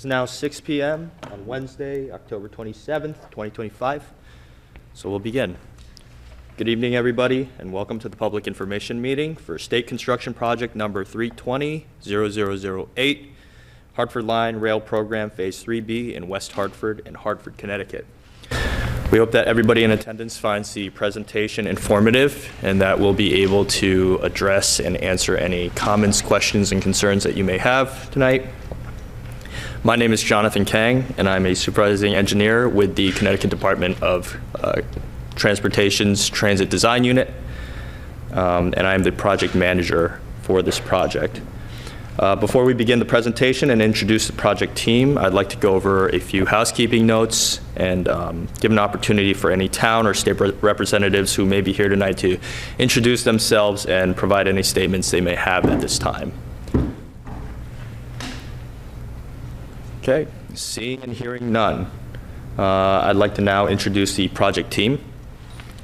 is now 6 p.m. on Wednesday, October 27th, 2025. So we'll begin. Good evening, everybody, and welcome to the public information meeting for State Construction Project number 320-0008, Hartford Line Rail Program Phase 3B in West Hartford and Hartford, Connecticut. We hope that everybody in attendance finds the presentation informative and that we'll be able to address and answer any comments, questions, and concerns that you may have tonight. My name is Jonathan Kang, and I'm a supervising engineer with the Connecticut Department of Transportation's Transit Design Unit, and I'm the project manager for this project. Before we begin the presentation and introduce the project team, I'd like to go over a few housekeeping notes and give an opportunity for any town or state representatives who may be here tonight to introduce themselves and provide any statements they may have at this time. Okay, seeing and hearing none. I'd like to now introduce the project team.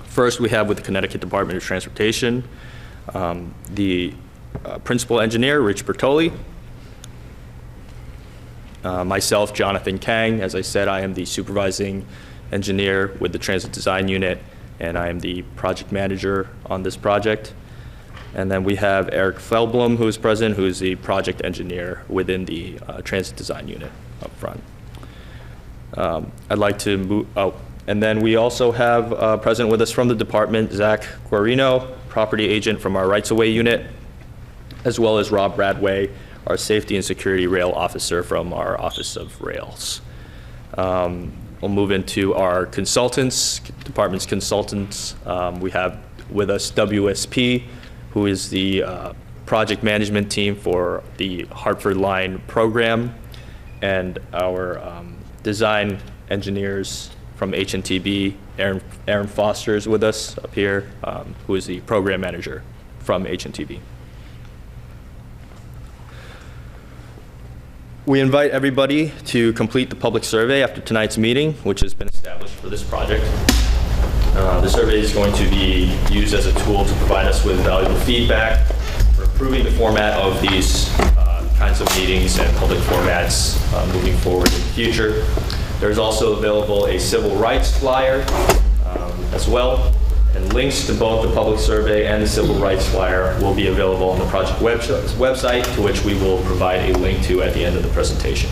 First, we have with the Connecticut Department of Transportation, the principal engineer, Rich Bertoli. Myself, Jonathan Kang. As I said, I am the supervising engineer with the Transit Design Unit, and I am the project manager on this project. And then we have Eric Feldblum, who is present, who is the project engineer within the Transit Design Unit up front. I'd like to move, and then we also have present with us from the department, Zach Guarino, property agent from our rights-of-way unit, as well as Rob Bradway, our safety and security rail officer from our Office of Rails. We'll move into our consultants, department's consultants. We have with us WSP, who is the project management team for the Hartford Line program, and our design engineers from HNTB. Aaron Foster is with us up here, who is the program manager from HNTB. We invite everybody to complete the public survey after tonight's meeting, which has been established for this project. The survey is going to be used as a tool to provide us with valuable feedback for improving the format of these kinds of meetings and public formats moving forward in the future. There's also available a civil rights flyer as well, and links to both the public survey and the civil rights flyer will be available on the project website, to which we will provide a link to at the end of the presentation.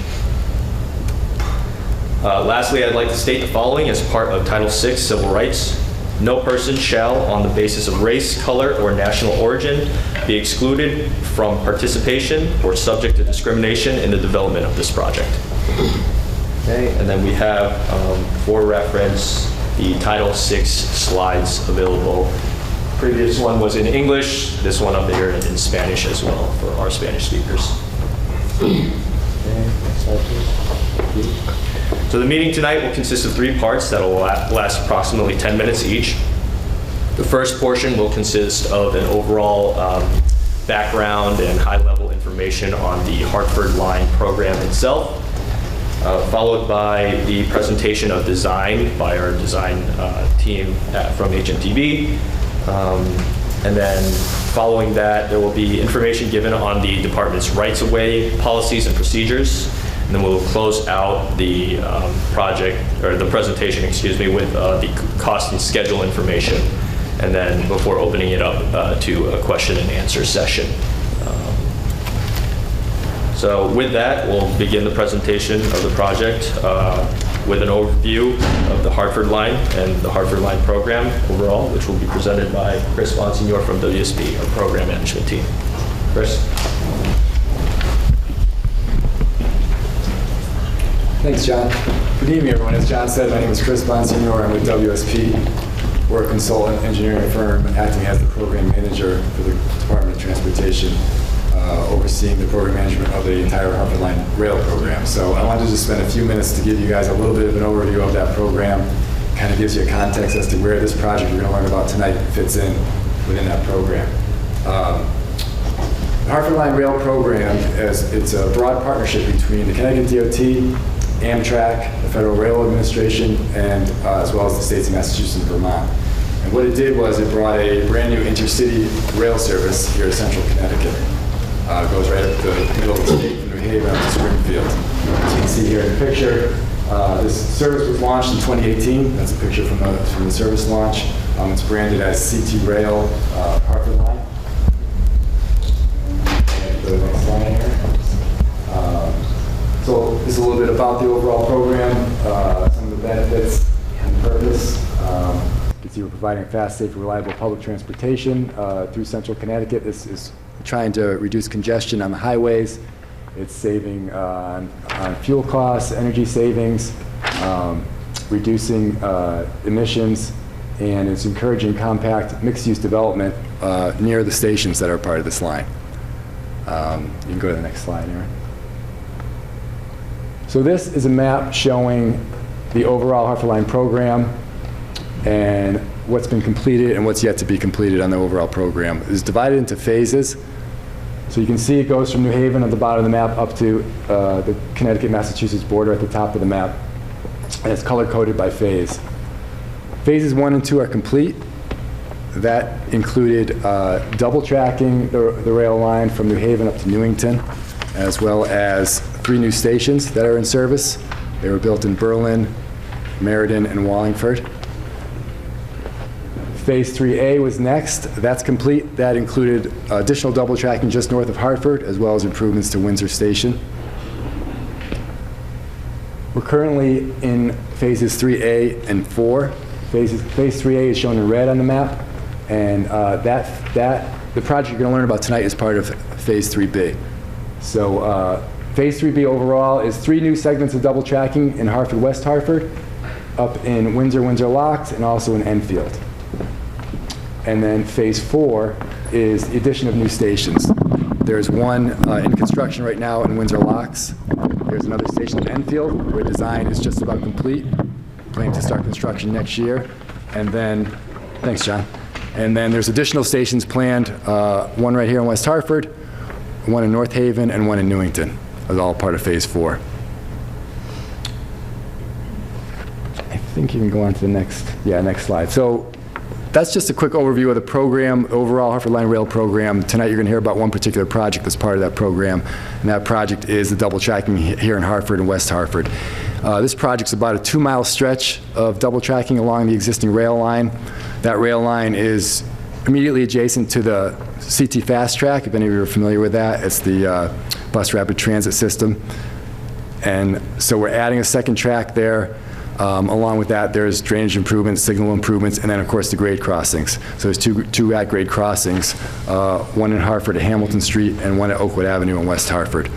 Lastly, I'd like to state the following as part of Title VI Civil Rights. No person shall, on the basis of race, color, or national origin, be excluded from participation or subject to discrimination in the development of this project. Okay, and then we have, for reference, the Title VI slides available. Previous one was in English, this one up here in Spanish as well for our Spanish speakers. Okay, next slide, please. So the meeting tonight will consist of 3 parts that will last approximately 10 minutes each. The first portion will consist of an overall background and high-level information on the Hartford Line program itself, followed by the presentation of design by our design team from HMTB. And then following that, there will be information given on the department's rights-of-way policies and procedures. And then we'll close out the project, or the presentation, excuse me, with the cost and schedule information, and then before opening it up to a question and answer session. So with that, we'll begin the presentation of the project with an overview of the Hartford Line and the Hartford Line program overall, which will be presented by Chris Bonsignor from WSP, our program management team. Chris? Thanks, John. Good evening, everyone. As John said, my name is Chris Bonsignor. I'm with WSP. We're a consultant engineering firm acting as the program manager for the Department of Transportation, overseeing the program management of the entire Hartford Line rail program. So I wanted to just spend a few minutes to give you guys a little bit of an overview of that program. Kind of gives you a context as to where this project you're going to learn about tonight fits in within that program. The Hartford Line rail program, it's a broad partnership between the Connecticut DOT, Amtrak, the Federal Railroad Administration, and as well as the states of Massachusetts and Vermont. And what it did was it brought a brand new intercity rail service here to central Connecticut. Goes right up the middle of the state from New Haven up to Springfield. As you can see here in the picture, this service was launched in 2018. That's a picture from the service launch. It's branded as CT Rail Hartford line. And go to the next line here. So this is a little bit about the overall program, some of the benefits and purpose. You can see we're providing fast, safe, and reliable public transportation through central Connecticut. This is trying to reduce congestion on the highways. It's saving on fuel costs, energy savings, reducing emissions, and it's encouraging compact mixed-use development near the stations that are part of this line. You can go to the next slide, Aaron. So this is a map showing the overall Hartford Line program and what's been completed and what's yet to be completed on the overall program. It's divided into phases. So you can see it goes from New Haven at the bottom of the map up to the Connecticut-Massachusetts border at the top of the map. And it's color-coded by phase. Phases 1 and 2 are complete. That included double tracking the rail line from New Haven up to Newington, as well as 3 new stations that are in service. They were built in Berlin, Meriden, and Wallingford. Phase 3A was next. That's complete. That included additional double tracking just north of Hartford, as well as improvements to Windsor Station. We're currently in phases 3A and 4. Phase 3A is shown in red on the map, and the project you're going to learn about tonight is part of phase 3B. So phase 3B overall is 3 new segments of double tracking in Hartford, West Hartford, up in Windsor, Windsor Locks, and also in Enfield. And then phase 4 is the addition of new stations. There's one in construction right now in Windsor Locks. There's another station in Enfield where design is just about complete. Planning to start construction next year. And then, thanks, John. And then there's additional stations planned, one right here in West Hartford, one in North Haven, and one in Newington. That's all part of phase 4. I think you can go on to the next slide. So that's just a quick overview of the program, overall Hartford Line Rail program. Tonight you're going to hear about one particular project that's part of that program, and that project is the double tracking here in Hartford and West Hartford. This project's about a 2-mile stretch of double tracking along the existing rail line. That rail line is immediately adjacent to the CT Fast Track, if any of you are familiar with that. It's the bus rapid transit system. And so we're adding a second track there. Along with that, there's drainage improvements, signal improvements, and then, of course, the grade crossings. So there's two at-grade crossings, one in Hartford at Hamilton Street and one at Oakwood Avenue in West Hartford.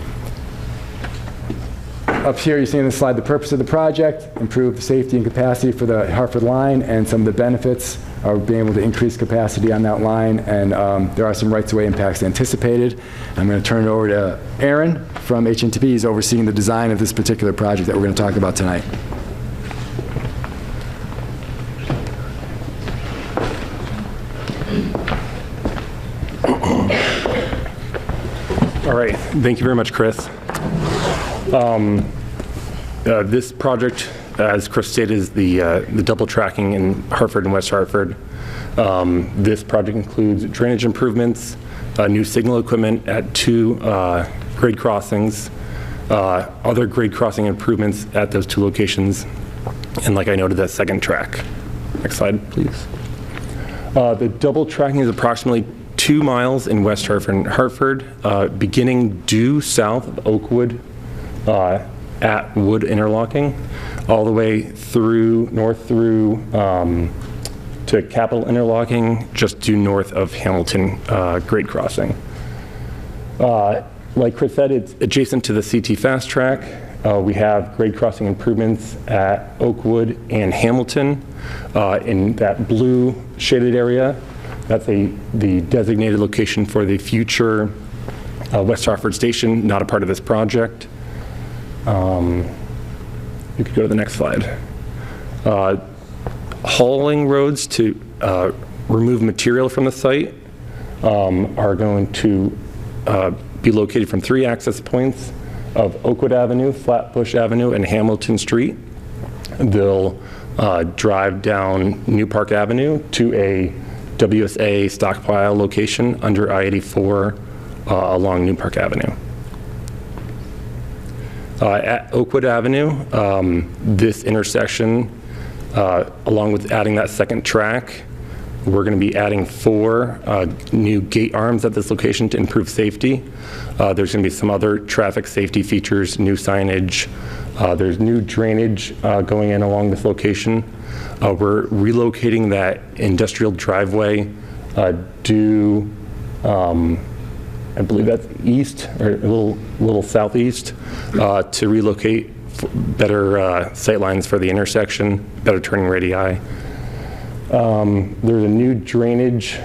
Up here, you see in the slide the purpose of the project: improve the safety and capacity for the Hartford line, and some of the benefits are being able to increase capacity on that line, and there are some rights-of-way impacts anticipated. I'm going to turn it over to Aaron from HNTP. He's overseeing the design of this particular project that we're going to talk about tonight. All right, thank you very much, Chris. This project, as Chris stated, is the double tracking in Hartford and West Hartford. This project includes drainage improvements, new signal equipment at 2 grade crossings, other grade crossing improvements at those 2 locations, and like I noted, that second track. Next slide, please. The double tracking is approximately 2 miles in West Hartford, beginning due south of Oakwood at Wood Interlocking, all the way through north through to Capitol Interlocking, just due north of Hamilton grade crossing. Like Chris said, it's adjacent to the CT Fast Track. We have grade crossing improvements at Oakwood and Hamilton in that blue shaded area. That's the designated location for the future West Hartford station, not a part of this project. You could go to the next slide. Hauling roads to remove material from the site are going to be located from 3 access points of Oakwood Avenue, Flatbush Avenue, and Hamilton Street. They'll drive down New Park Avenue to a WSA stockpile location under I-84 along New Park Avenue. At Oakwood Avenue, this intersection, along with adding that second track, we're going to be adding 4 new gate arms at this location to improve safety. There's going to be some other traffic safety features, new signage. There's new drainage going in along this location. We're relocating that industrial driveway due, I believe that's east, or a little southeast, to relocate better sight lines for the intersection, better turning radii. There's a new drainage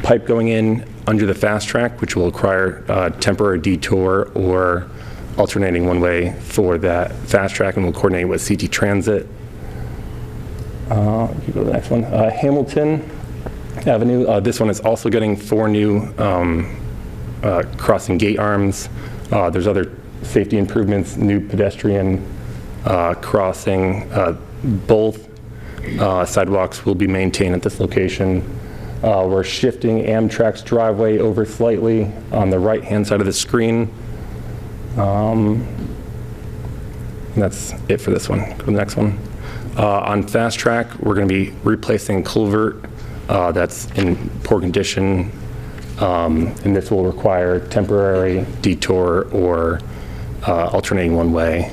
pipe going in under the fast track, which will require a temporary detour or alternating one way for that fast track, and we'll coordinate with CT Transit. You go to the next one. Hamilton Avenue, this one is also getting 4 new crossing gate arms. There's other safety improvements, new pedestrian crossing. Both sidewalks will be maintained at this location. We're shifting Amtrak's driveway over slightly on the right-hand side of the screen. That's it for this one. Go to the next one. On fast track, we're going to be replacing culvert that's in poor condition, and this will require temporary detour or alternating one way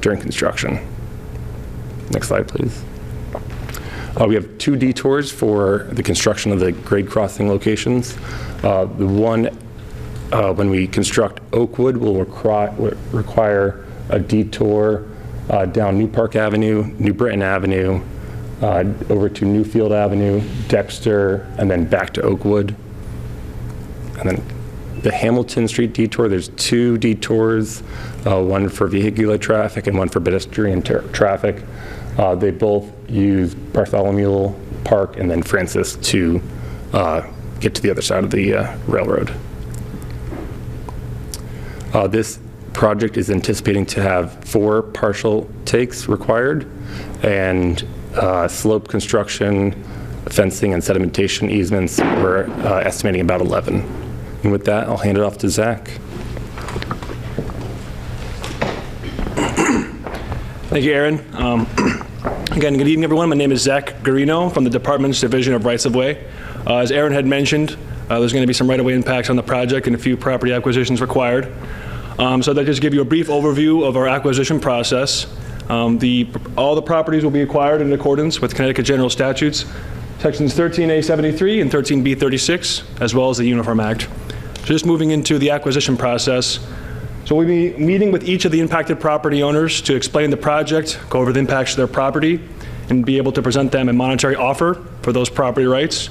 during construction. Next slide, please. We have 2 detours for the construction of the grade crossing locations. The one, when we construct Oakwood, will require a detour down New Park Avenue, New Britain Avenue, over to Newfield Avenue, Dexter, and then back to Oakwood. And then the Hamilton Street detour, there's 2 detours, one for vehicular traffic and one for pedestrian traffic. They both use Bartholomew Park and then Francis to get to the other side of the railroad. This project is anticipating to have 4 partial takes required, and slope construction, fencing, and sedimentation easements, we're estimating about 11. And with that, I'll hand it off to Zach. Thank you, Aaron. Again, good evening, everyone. My name is Zach Garino from the Department's Division of Rights-of-Way. As Aaron had mentioned, there's going to be some right-of-way impacts on the project and a few property acquisitions required. So I'd like to just give you a brief overview of our acquisition process. All the properties will be acquired in accordance with Connecticut General Statutes, Sections 13A73 and 13B36, as well as the Uniform Act. So just moving into the acquisition process. So we'll be meeting with each of the impacted property owners to explain the project, go over the impacts to their property, and be able to present them a monetary offer for those property rights,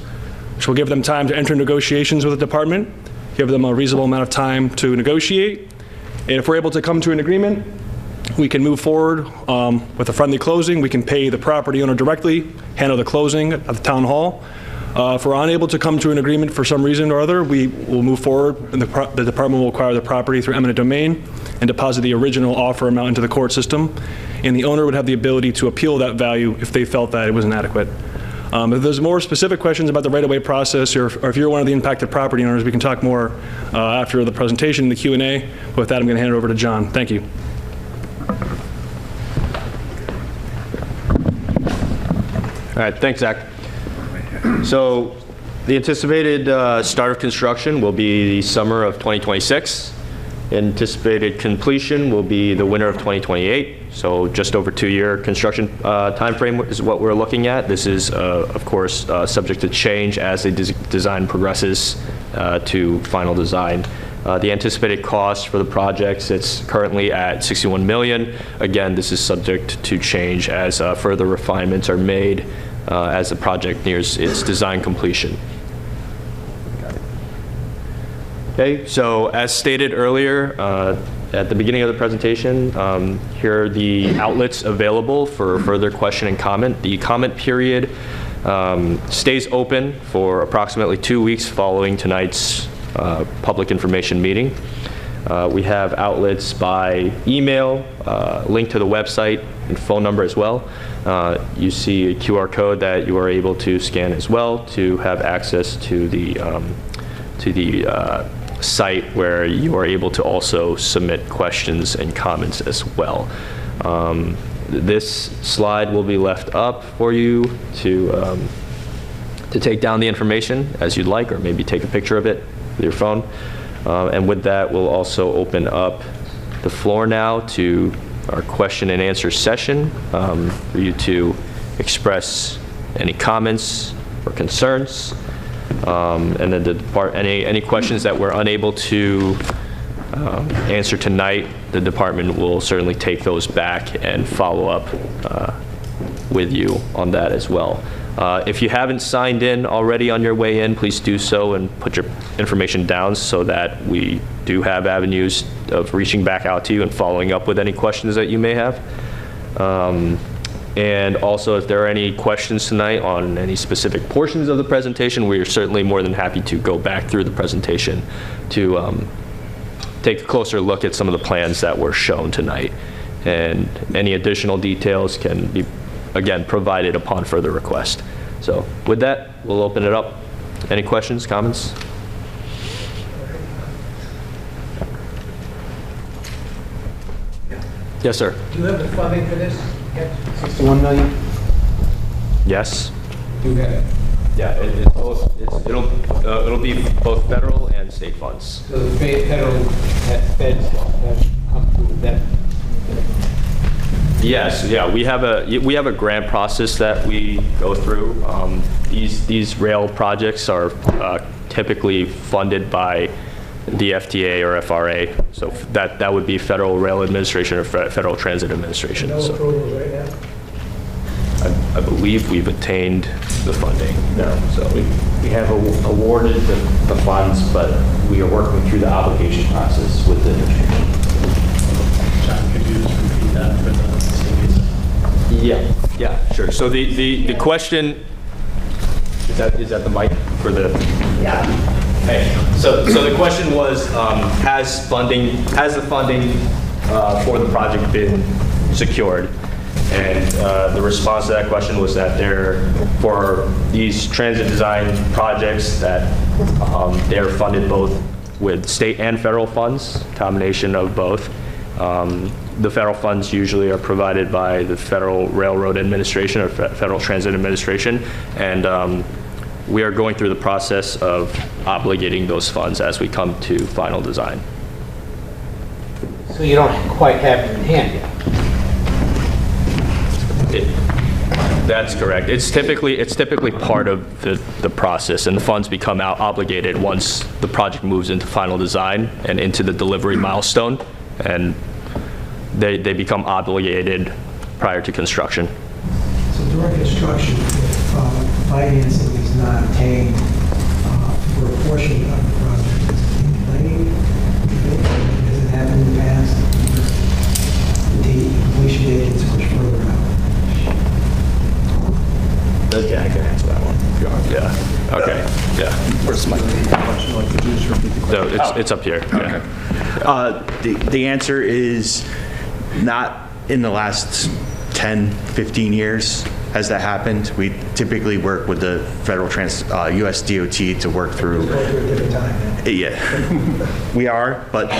which will give them time to enter negotiations with the department, give them a reasonable amount of time to negotiate. And if we're able to come to an agreement, we can move forward with a friendly closing. We can pay the property owner directly, handle the closing at the town hall. If we're unable to come to an agreement for some reason or other, we will move forward, and the department will acquire the property through eminent domain and deposit the original offer amount into the court system. And the owner would have the ability to appeal that value if they felt that it was inadequate. If there's more specific questions about the right-of-way process, or if you're one of the impacted property owners, we can talk more after the presentation in the Q&A. With that, I'm going to hand it over to John. Thank you. All right, thanks, Zach. So the anticipated start of construction will be the summer of 2026. Anticipated completion will be the winter of 2028. So just over 2-year construction time frame is what we're looking at. This is, of course, subject to change as the design progresses to final design. The anticipated cost for the project sits currently at $61 million. Again, this is subject to change as further refinements are made as the project nears its design completion. Okay, so as stated earlier at the beginning of the presentation, here are the outlets available for further question and comment. The comment period stays open for approximately 2 weeks following tonight's public information meeting. We have outlets by email, link to the website, and phone number as well. You see a QR code that you are able to scan as well to have access to the site where you are able to also submit questions and comments as well. This slide will be left up for you to take down the information as you'd like, or maybe take a picture of it with your phone. And with that, we'll also open up the floor now to our question and answer session for you to express any comments or concerns. And then any questions that we're unable to answer tonight, the department will certainly take those back and follow up with you on that as well. If you haven't signed in already on your way in, please do so and put your information down so that we do have avenues of reaching back out to you and following up with any questions that you may have. And also, if there are any questions tonight on any specific portions of the presentation, we are certainly more than happy to go back through the presentation to take a closer look at some of the plans that were shown tonight. And any additional details can be, again, provided upon further request. So with that, we'll open it up. Any questions, comments? Yes, sir. Do you have the funding for this? 61 million? Yes. You have it. Yeah, it'll be both federal and state funds. So the federal feds have come through with that. Yes, yeah, we have a grant process that we go through. These rail projects are typically funded by the FTA or FRA, so that would be Federal Rail Administration or Federal Transit Administration. No so approvals right now? I believe we've attained the funding. No. So We have awarded the funds, but we are working through the application process with the administration. John, could you just repeat that for the yeah, sure. So the question is that the mic for the Hey, so the question was, has the funding for the project been secured? And the response to that question was that for these transit design projects, that they're funded both with state and federal funds, combination of both. The federal funds usually are provided by the Federal Railroad Administration or Federal Transit Administration, and we are going through the process of obligating those funds as we come to final design. So you don't quite have it in hand yet? That's correct. It's typically part of the process, and the funds become obligated once the project moves into final design and into the delivery milestone, and they become obligated prior to construction. So during construction, if financing is not obtained for a portion of the project, is it delayed? Has it happened in the past? The completion date gets pushed further out. Yeah, I can answer that one. Yeah. Okay. Yeah. Where's my? No, it's up here. Okay. The answer is not in the last 10, 15 years has that happened. We typically work with the Federal US DOT to work through. Go through a different time. Yeah, we are, but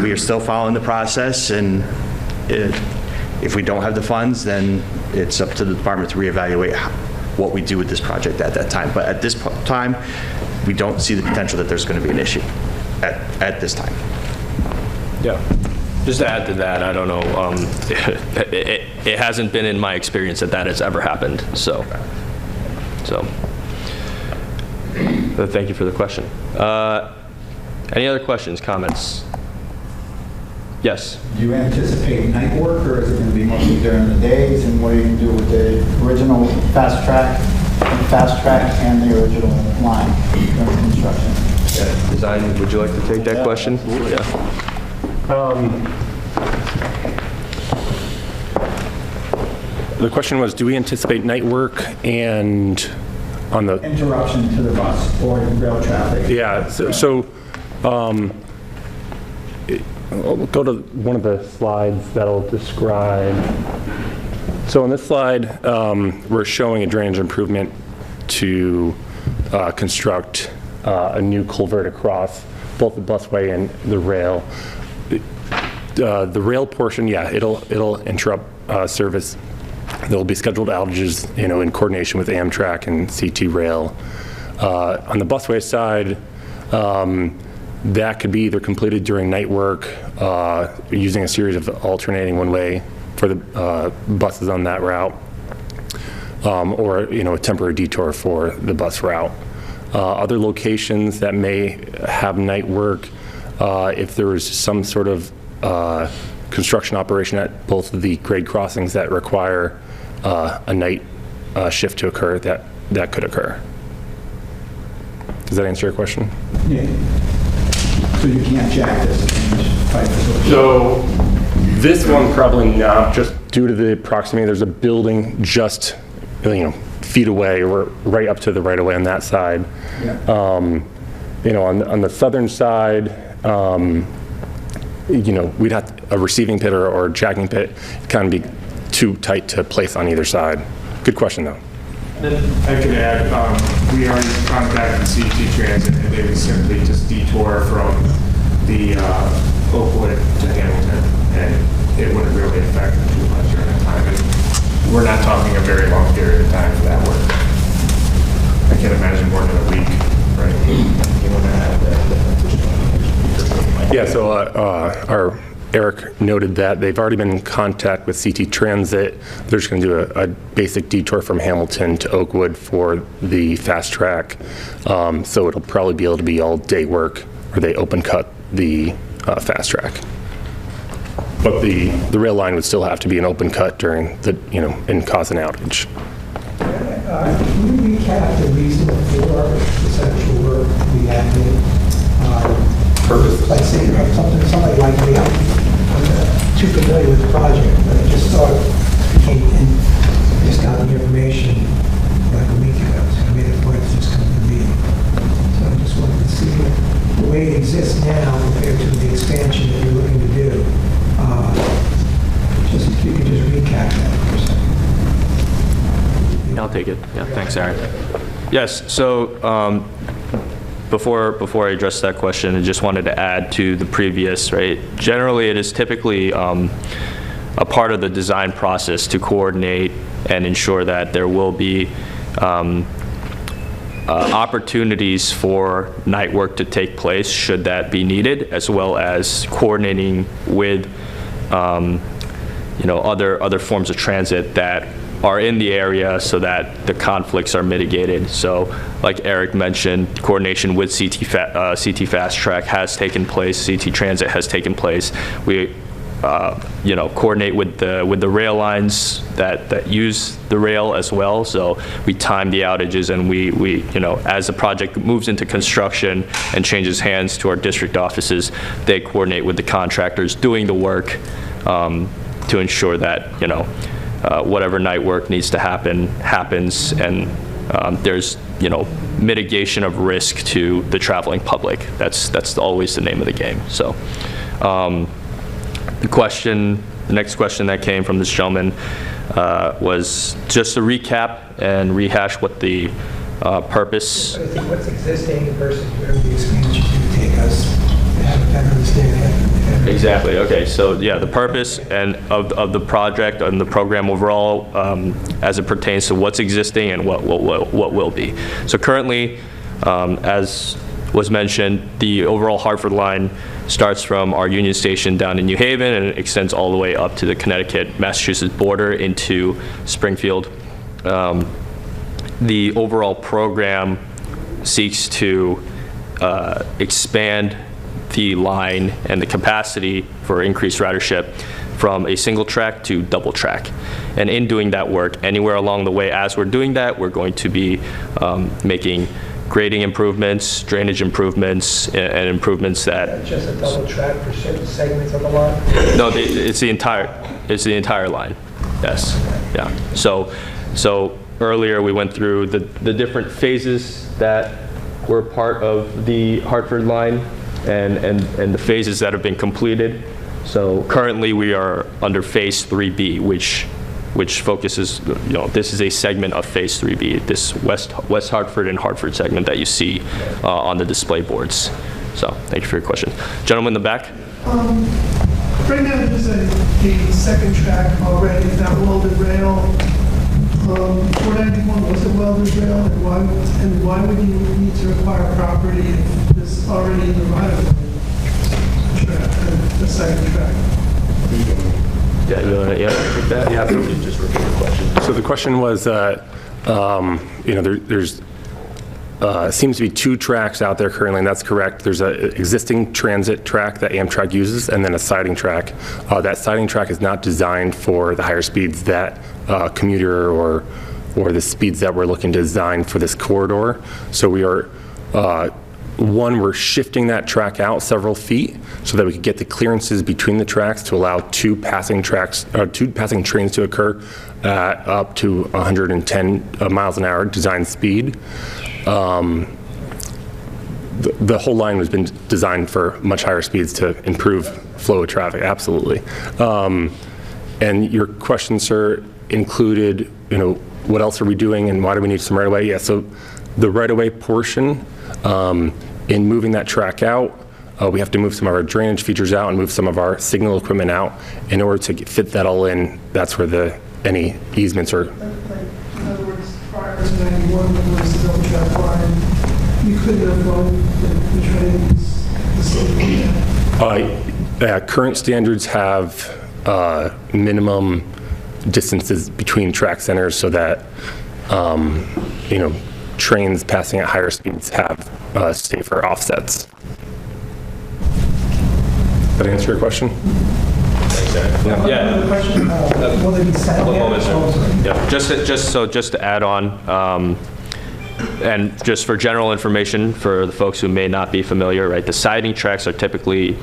we are still following the process, and if we don't have the funds, then it's up to the department to reevaluate what we do with this project at that time. But at this time, we don't see the potential that there's going to be an issue at this time. Yeah. Just to add to that, I don't know, it hasn't been in my experience that has ever happened, so. But thank you for the question. Any other questions, comments? Yes? Do you anticipate night work, or is it going to be mostly during the days, and what are you going to do with the original fast track and the original line during construction? Yeah. Design, would you like to take that question? Yeah. The question was, do we anticipate night work and on the... Interruption to the bus or rail traffic. Yeah, I'll go to one of the slides that'll describe. So on this slide, we're showing a drainage improvement to construct a new culvert across both the busway and the rail. The rail portion, yeah, it'll interrupt service. There'll be scheduled outages, in coordination with Amtrak and CT Rail. On the busway side, that could be either completed during night work, using a series of alternating one-way for the buses on that route, or a temporary detour for the bus route. Other locations that may have night work, if there is some sort of construction operation at both of the grade crossings that require a night shift to occur, that could occur. Does that answer your question? Yeah. So you can't jack this and fight this? So this one probably not, just due to the proximity. There's a building just, feet away or right up to the right of way on that side. Yeah. On the southern side, we'd have a receiving pit or a jacking pit kind of be too tight to place on either side. Good question, though. I could add, we already contacted CT Transit, and they would simply just detour from the Oakwood to Hamilton, and it wouldn't really affect them too much during that time. And we're not talking a very long period of time for that work. I can't imagine more than a week, right? You want to add that? Yeah, so our Eric noted that they've already been in contact with CT Transit. They're just going to do a basic detour from Hamilton to Oakwood for the fast track. So it'll probably be able to be all day work where they open cut the fast track. But the rail line would still have to be an open cut during the, and cause an outage. Can you recap the reason for this actual work we have been? Like say, somebody like me, I'm too familiar with the project, but I just saw it came in, just got the information like a week ago, so I made a point to just come to the meeting. So I just wanted to see the way it exists now compared to the expansion that you're looking to do. Just if you could just recap that for a second. I'll take it. Yeah, thanks, Aaron. Yes, so before I address that question, I just wanted to add to the previous, right? Generally, it is typically a part of the design process to coordinate and ensure that there will be opportunities for night work to take place should that be needed, as well as coordinating with other forms of transit that are in the area so that the conflicts are mitigated. So like Eric mentioned, coordination with CT Fast Track has taken place, CT Transit has taken place. We coordinate with the rail lines that use the rail as well. So we time the outages, and we as the project moves into construction and changes hands to our district offices, they coordinate with the contractors doing the work to ensure that whatever night work needs to happen happens, and there's mitigation of risk to the traveling public. That's always the name of the game. So the next question that came from this gentleman was just to recap and rehash what the purpose. I think what's existing versus where the expansion can take us to have a better understanding. Exactly. Okay. So yeah, the purpose and of the project and the program overall, as it pertains to what's existing and what will be. So currently, as was mentioned, the overall Hartford line starts from our Union Station down in New Haven, and it extends all the way up to the Connecticut-Massachusetts border into Springfield. The overall program seeks to expand the line and the capacity for increased ridership from a single track to double track. And in doing that work, anywhere along the way as we're doing that, we're going to be making grading improvements, drainage improvements, and improvements that... Just a double track for certain segments of the line? No, it's the entire line, yes, yeah. So earlier we went through the different phases that were part of the Hartford line, and the phases that have been completed. So currently we are under phase 3B, which which focuses, this is a segment of Phase 3B, this West Hartford and Hartford segment that you see on the display boards. So thank you for your question. Gentleman in the back. Right now, there's a second track already, that welded rail. 491 was a welded rail, and why would you need to acquire property if there's already in the right-of-way track, the second track? Yeah, you want to take that? Yeah, just repeat the question. So the question was, there's seems to be 2 tracks out there currently, and that's correct. There's an existing transit track that Amtrak uses, and then a siding track. That siding track is not designed for the higher speeds that commuter or the speeds that we're looking to design for this corridor. So we are, we're shifting that track out several feet so that we could get the clearances between the tracks to allow 2 passing trains to occur at up to 110 miles an hour design speed. The whole line has been designed for much higher speeds to improve flow of traffic, absolutely. And your question, sir, included, what else are we doing and why do we need some right-of-way? Yeah, so the right-of-way portion, in moving that track out, we have to move some of our drainage features out and move some of our signal equipment out. In order to fit that all in, that's where any easements are. In other words, prior to 91, when there was the double track line, you couldn't have gone the trains the same. Current standards have minimum distances between track centers so that trains passing at higher speeds have safer offsets. Did that answer your question? Yeah. Question, will they be sound barriers? Yeah. Just to add on, and just for general information for the folks who may not be familiar, right? The siding tracks are typically,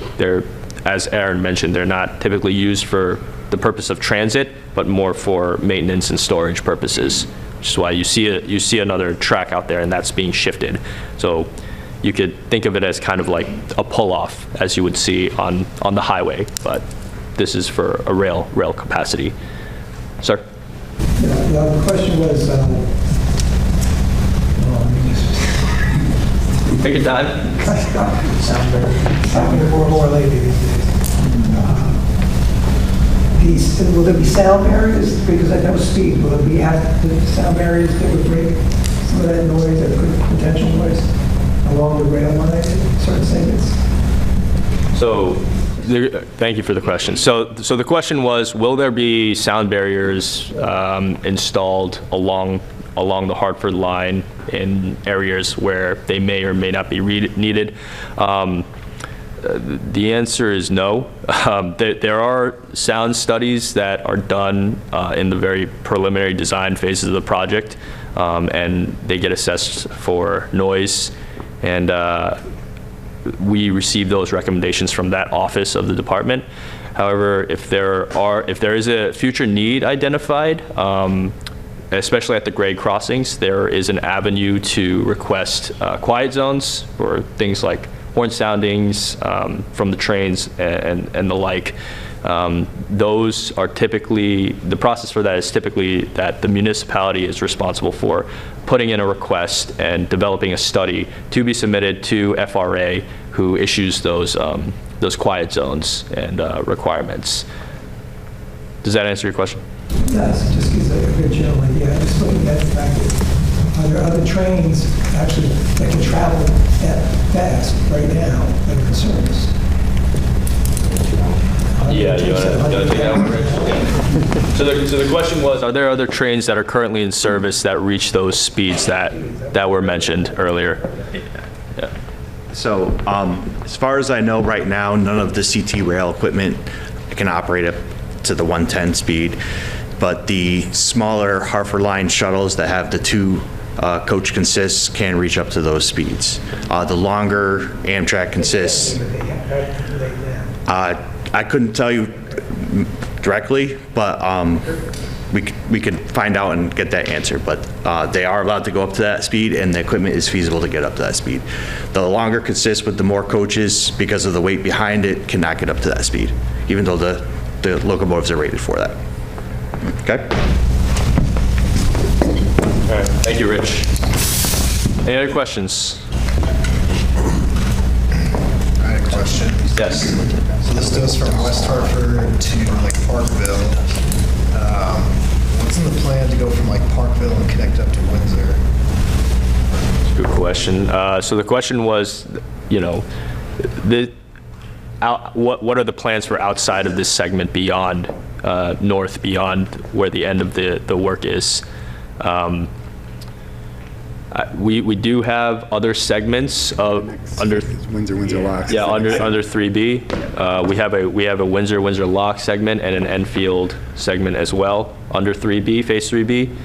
as Aaron mentioned, they're not typically used for the purpose of transit, but more for maintenance and storage purposes, which is why you see another track out there, and that's being shifted. So you could think of it as kind of like a pull-off, as you would see on the highway, but this is for a rail capacity. Sir? The question was, take your time. More lady these days. Will there be sound barriers? Because I know speed. Will there be sound barriers that would break some of that noise, that potential noise along the rail line in certain segments? So, thank you for the question. So the question was, will there be sound barriers installed along the Hartford line in areas where they may or may not be needed? The answer is no. There are sound studies that are done in the very preliminary design phases of the project, and they get assessed for noise, and we receive those recommendations from that office of the department. However, if there is a future need identified, especially at the grade crossings, there is an avenue to request quiet zones for things like horn soundings from the trains and the like. Those are typically, the process for that is typically that the municipality is responsible for putting in a request and developing a study to be submitted to FRA, who issues those quiet zones and requirements. Does that answer your question? Yes, it just gives a good general idea. Just looking at the fact that are there other trains actually that can travel that fast right now that are concerns? Yeah, you want to take that one, Rich? Yeah. So the question was, are there other trains that are currently in service that reach those speeds that were mentioned earlier? Yeah. So as far as I know right now, none of the CT rail equipment can operate up to the 110 speed, but the smaller Hartford line shuttles that have the 2 coach consists can reach up to those speeds. The longer Amtrak consists, I couldn't tell you directly, but we could find out and get that answer. But they are allowed to go up to that speed, and the equipment is feasible to get up to that speed. The longer consists with the more coaches, because of the weight behind it, cannot get up to that speed, even though the locomotives are rated for that. Okay? All right, thank you, Rich. Any other questions? I had a question. Yes. So this goes from West Hartford to like Parkville. What's in the plan to go from like Parkville and connect up to Windsor? Good question. So the question was, you know, what are the plans for outside of this segment beyond north, beyond where the end of the work is? We do have other segments of under Windsor Locks. Yeah, under 3B. We have a Windsor Lock segment and an Enfield segment as well under 3B, phase 3B.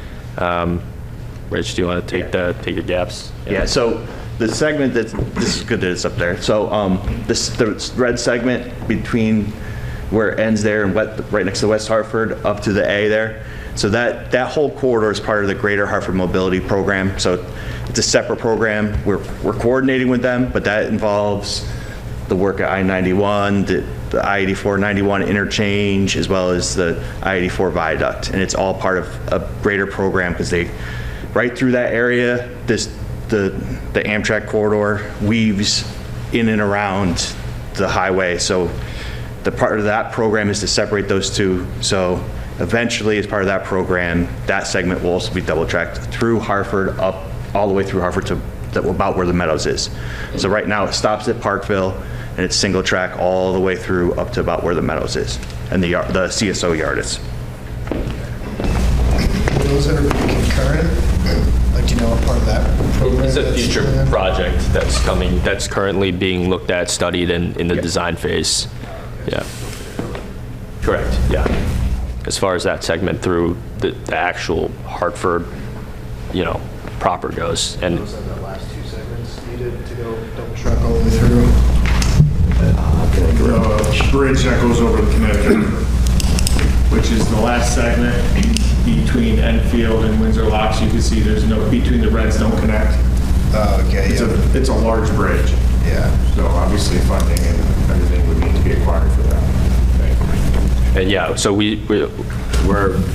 Rich, do you want to take the gaps? Yeah, so the segment this is good that it's up there. So the red segment between where it ends there and right next to West Hartford up to the A there. So that whole corridor is part of the Greater Hartford Mobility Program. So it's a separate program. We're coordinating with them, but that involves the work at I-91, the I-84-91 interchange, as well as the I-84 viaduct. And it's all part of a greater program because right through that area, the Amtrak corridor weaves in and around the highway. So the part of that program is to separate those two. So eventually, as part of that program, that segment will also be double tracked through Hartford, up all the way through Hartford to about where the Meadows is. So right now it stops at Parkville and it's single track all the way through up to about where the Meadows is and the CSO yard is. Those that are being concurrent, like, do you know what part of that program? It's a future project that's coming, that's currently being looked at, studied in the design phase. Yeah. Correct, yeah. As far as that segment through the actual Hartford, proper goes. And those are the last two segments needed to go double track all the way through. The bridge that goes over the Connecticut River, which is the last segment between Enfield and Windsor Locks. You can see there's no, between the reds don't connect. Oh, okay, It's a large bridge. Yeah. So obviously funding and everything would need to be acquired for that. And yeah, so we're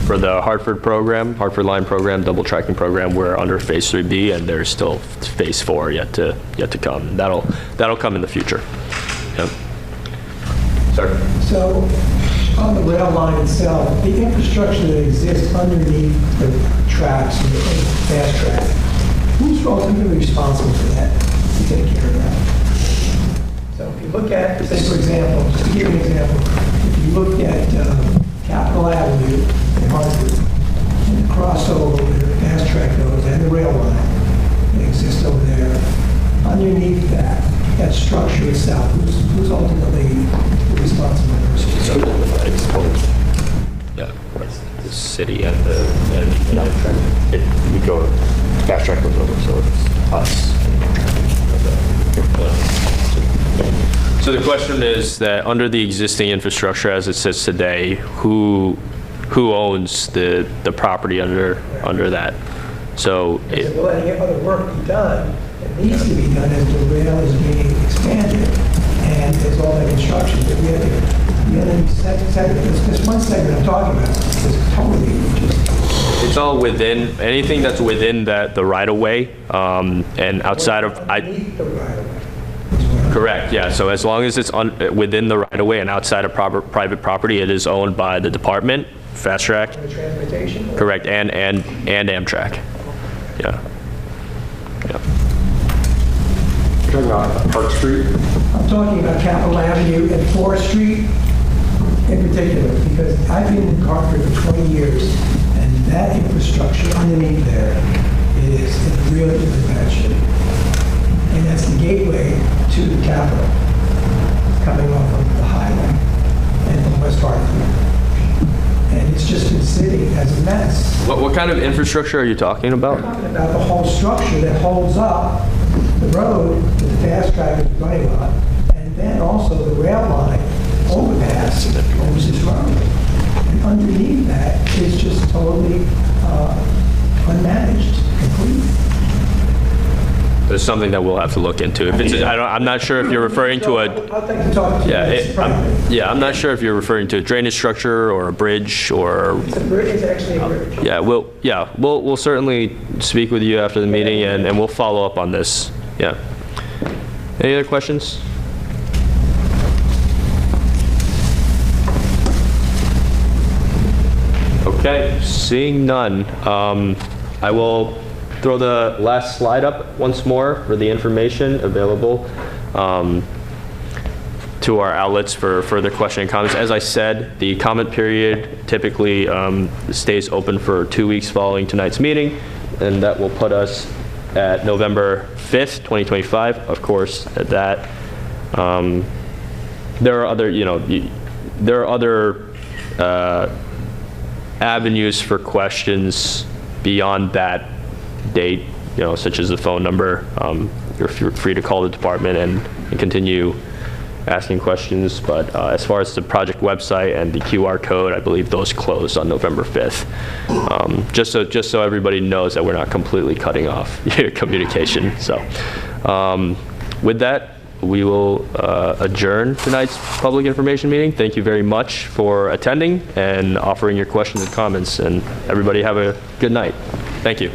for the Hartford program, Hartford line program, double tracking program, we're under phase 3B, and there's still phase 4 yet to come. That'll come in the future. Yep. Sorry. So on the rail line itself, the infrastructure that exists underneath the tracks and the fast track, who's ultimately responsible for that to take care of that? So if you look at, say for example, just to give you an example, if you look at Capitol Avenue in Hartford, and the crossover where the fast track goes and the rail line that exists over there, underneath that structure itself, who's ultimately the responsible person? Yeah, the city and we go, fast track goes over, so it's us. So the question is that under the existing infrastructure as it sits today, who owns the property under that? So If we're letting other work be done, it needs to be done as the rail is being expanded and there's all that construction. But the other segment, this one segment I'm talking about is totally just... It's all within, anything that's within the right-of-way and outside of... Underneath the right-of-way. Correct, yeah. So as long as it's within the right-of-way and outside of private property, it is owned by the department, Fast Track. Transportation? Correct, and Amtrak. Yeah. Yeah. You're talking about Park Street? I'm talking about Capitol Avenue and 4th Street in particular, because I've been in Hartford for 20 years, and that infrastructure underneath there is in really bad shape. And that's the gateway to the Capitol, coming off of the highway and from West Hartford. And it's just been sitting as a mess. What kind of infrastructure are you talking about? I'm talking about the whole structure that holds up the road that the fast track is running on, and then also the rail line overpass over this road. And underneath that is just totally unmanaged, completely. is something that we'll have to look into. If it's, I'm not sure if you're referring to a, I'd like to talk to you. I'm not sure if you're referring to a drainage structure or a bridge or. It's a bridge, it's actually a bridge. We'll certainly speak with you after the meeting and we'll follow up on this. Yeah. Any other questions? Okay, seeing none, I will throw the last slide up once more for the information available to our outlets for further question and comments. As I said, the comment period typically stays open for 2 weeks following tonight's meeting, and that will put us at November 5th, 2025. Of course, at that, there are other, there are other avenues for questions beyond that date, such as the phone number. You're free to call the department and continue asking questions. But as far as the project website and the QR code, I believe those close on November 5th. Just so everybody knows that we're not completely cutting off your communication. So with that, we will adjourn tonight's public information meeting. Thank you very much for attending and offering your questions and comments. And everybody have a good night. Thank you.